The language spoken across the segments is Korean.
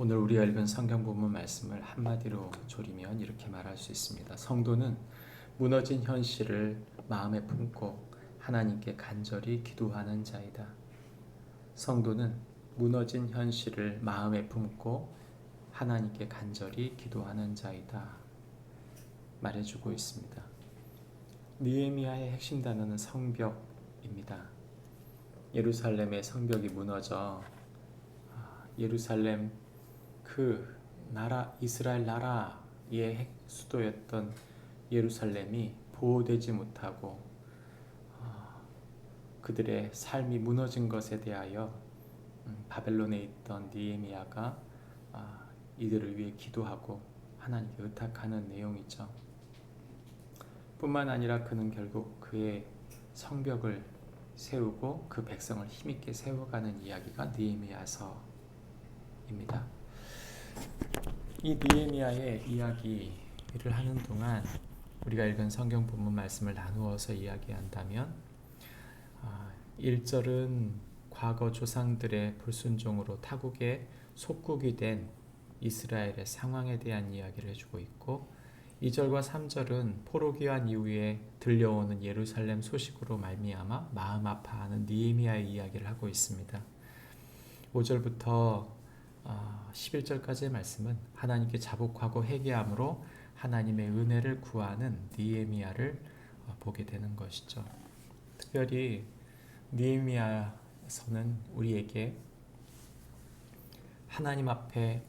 오늘 우리가 읽은 성경 본문 말씀을 한마디로 조리면 이렇게 말할 수 있습니다. 성도는 무너진 현실을 마음에 품고 하나님께 간절히 기도하는 자이다. 성도는 무너진 현실을 마음에 품고 하나님께 간절히 기도하는 자이다. 말해주고 있습니다. 느헤미야의 핵심 단어는 성벽입니다. 예루살렘의 성벽이 무너져 예루살렘 그 나라 이스라엘 나라의 수도였던 예루살렘이 보호되지 못하고 그들의 삶이 무너진 것에 대하여 바벨론에 있던 느헤미야가 이들을 위해 기도하고 하나님께 의탁하는 내용이죠. 뿐만 아니라 그는 결국 그의 성벽을 세우고 그 백성을 힘있게 세워가는 이야기가 느헤미야서입니다. 이 느헤미야의 이야기를 하는 동안 우리가 읽은 성경 본문 말씀을 나누어서 이야기한다면 1절은 과거 조상들의 불순종으로 타국의 속국이 된 이스라엘의 상황에 대한 이야기를 해주고 있고 2절과 3절은 포로기환 이후에 들려오는 예루살렘 소식으로 말미암아 마음 아파하는 느헤미야의 이야기를 하고 있습니다. 5절부터 11절까지의 말씀은 하나님께 자복하고 회개함으로 하나님의 은혜를 구하는 느헤미야를 보게 되는 것이죠. 특별히 느헤미야서는 우리에게 하나님 앞에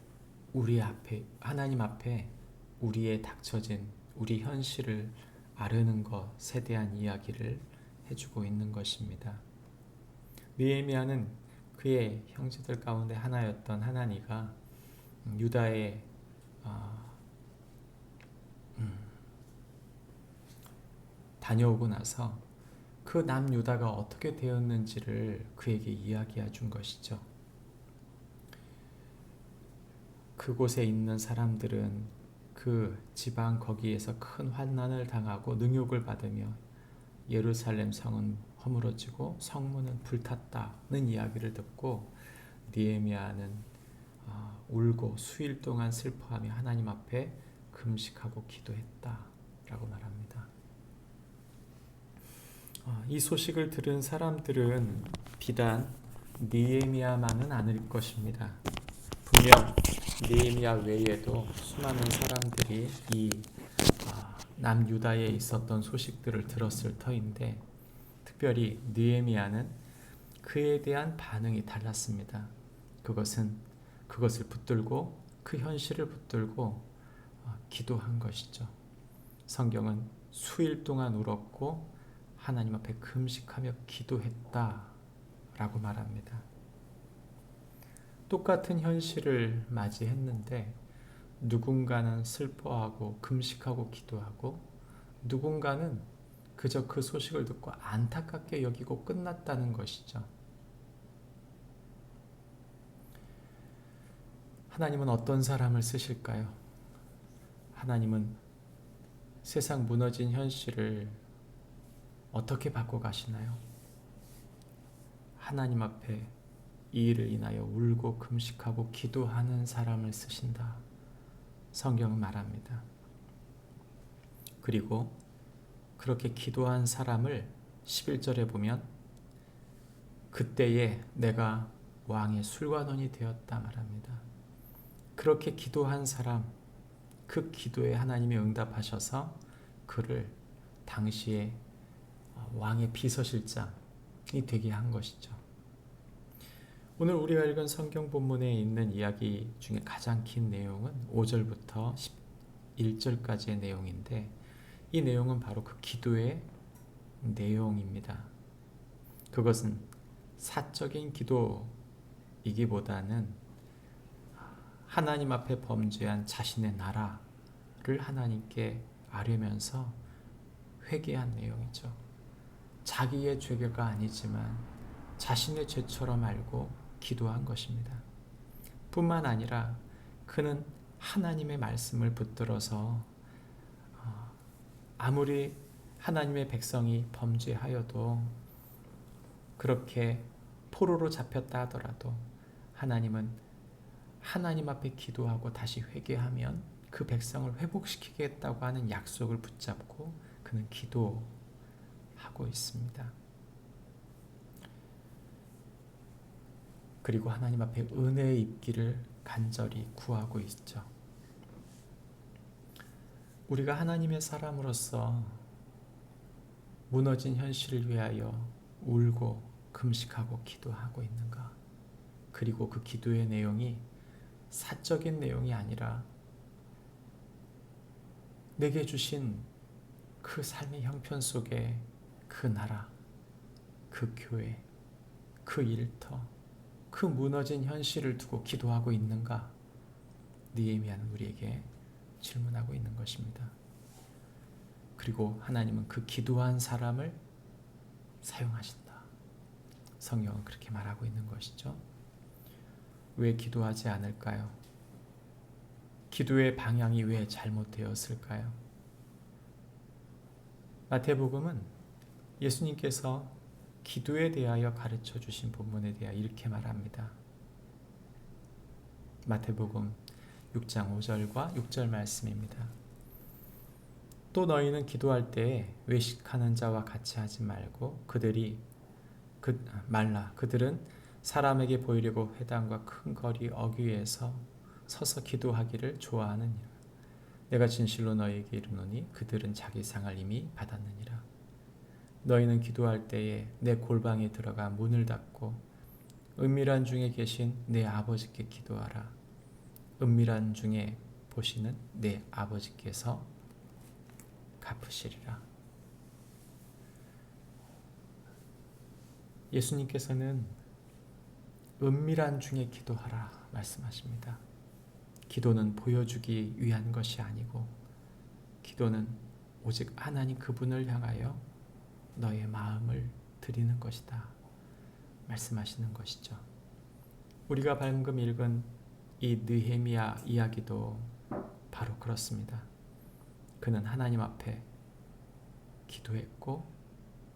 우리의 닥쳐진 우리 현실을 아르는 것에 대한 이야기를 해주고 있는 것입니다. 느헤미야는 그의 형제들 가운데 하나였던 하나니가 유다에 다녀오고 나서 그 남유다가 어떻게 되었는지를 그에게 이야기해 준 것이죠. 그곳에 있는 사람들은 그 지방 거기에서 큰 환난을 당하고 능욕을 받으며 예루살렘 성은 허물어지고 성문은 불탔다는 이야기를 듣고 느헤미야는 울고 수일 동안 슬퍼하며 하나님 앞에 금식하고 기도했다라고 말합니다. 이 소식을 들은 사람들은 비단 느헤미야만은 아닐 것입니다. 분명 느헤미야 외에도 수많은 사람들이 이 남유다에 있었던 소식들을 들었을 터인데 특별히 느헤미야는 그에 대한 반응이 달랐습니다. 그것을 붙들고 그 현실을 붙들고 기도한 것이죠. 성경은 수일 동안 울었고 하나님 앞에 금식하며 기도했다라고 말합니다. 똑같은 현실을 맞이했는데 누군가는 슬퍼하고 금식하고 기도하고 누군가는 그저 그 소식을 듣고 안타깝게 여기고 끝났다는 것이죠. 하나님은 어떤 사람을 쓰실까요? 하나님은 세상 무너진 현실을 어떻게 바꿔가시나요? 하나님 앞에 이 일을 인하여 울고 금식하고 기도하는 사람을 쓰신다. 성경은 말합니다. 그리고 그렇게 기도한 사람을 11절에 보면 그때에 내가 왕의 술관원이 되었다 말합니다. 그렇게 기도한 사람, 그 기도에 하나님이 응답하셔서 그를 당시에 왕의 비서실장이 되게 한 것이죠. 오늘 우리가 읽은 성경 본문에 있는 이야기 중에 가장 긴 내용은 5절부터 11절까지의 내용인데 이 내용은 바로 그 기도의 내용입니다. 그것은 사적인 기도이기보다는 하나님 앞에 범죄한 자신의 나라를 하나님께 아뢰면서 회개한 내용이죠. 자기의 죄가 아니지만 자신의 죄처럼 알고 기도한 것입니다. 뿐만 아니라 그는 하나님의 말씀을 붙들어서 아무리 하나님의 백성이 범죄하여도 그렇게 포로로 잡혔다 하더라도 하나님은 하나님 앞에 기도하고 다시 회개하면 그 백성을 회복시키겠다고 하는 약속을 붙잡고 그는 기도하고 있습니다. 그리고 하나님 앞에 은혜의 입기를 간절히 구하고 있죠. 우리가 하나님의 사람으로서 무너진 현실을 위하여 울고 금식하고 기도하고 있는가? 그리고 그 기도의 내용이 사적인 내용이 아니라 내게 주신 그 삶의 형편 속에 그 나라, 그 교회, 그 일터, 그 무너진 현실을 두고 기도하고 있는가? 느헤미야는 우리에게 질문하고 있는 것입니다. 그리고 하나님은 그 기도한 사람을 사용하신다. 성경은 그렇게 말하고 있는 것이죠. 왜 기도하지 않을까요? 기도의 방향이 왜 잘못되었을까요? 마태복음은 예수님께서 기도에 대하여 가르쳐 주신 본문에 대하여 이렇게 말합니다. 마태복음 6장 5절과 6절 말씀입니다. 또 너희는 기도할 때에 외식하는 자와 같이 하지 말고 그들은 사람에게 보이려고 회당과 큰 거리 어귀에서 서서 기도하기를 좋아하느니라. 내가 진실로 너희에게 이르노니 그들은 자기 상을 이미 받았느니라. 너희는 기도할 때에 내 골방에 들어가 문을 닫고 은밀한 중에 계신 내 아버지께 기도하라. 은밀한 중에 보시는 내 아버지께서 갚으시리라. 예수님께서는 은밀한 중에 기도하라 말씀하십니다. 기도는 보여주기 위한 것이 아니고 기도는 오직 하나님 그분을 향하여 너의 마음을 드리는 것이다 말씀하시는 것이죠. 우리가 방금 읽은 이 느헤미야 이야기도 바로 그렇습니다. 그는 하나님 앞에 기도했고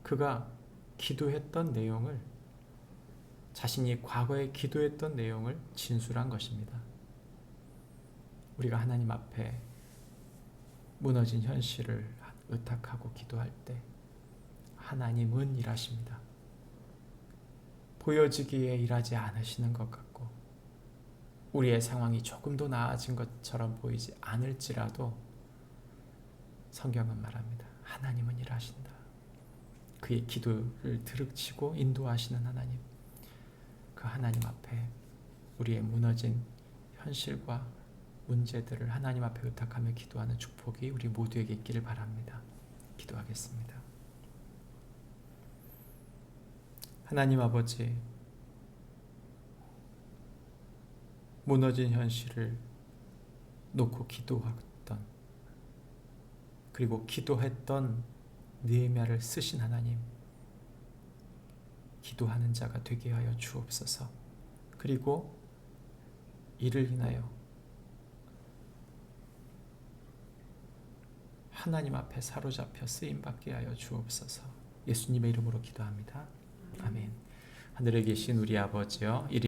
그가 기도했던 내용을 자신이 과거에 기도했던 내용을 진술한 것입니다. 우리가 하나님 앞에 무너진 현실을 의탁하고 기도할 때 하나님은 일하십니다. 보여지기에 일하지 않으시는 것 같고 우리의 상황이 조금 더 나아진 것처럼 보이지 않을지라도 성경은 말합니다. 하나님은 일하신다. 그의 기도를 들으시고 인도하시는 하나님, 그 하나님 앞에 우리의 무너진 현실과 문제들을 하나님 앞에 의탁하며 기도하는 축복이 우리 모두에게 있기를 바랍니다. 기도하겠습니다. 하나님 아버지, 무너진 현실을 놓고 기도했던 그리고 기도했던 느헤미야를 쓰신 하나님, 기도하는 자가 되게 하여 주옵소서. 그리고 이를 인하여 하나님 앞에 사로잡혀 쓰임받게 하여 주옵소서. 예수님의 이름으로 기도합니다. 아멘. 하늘에 계신 우리 아버지여,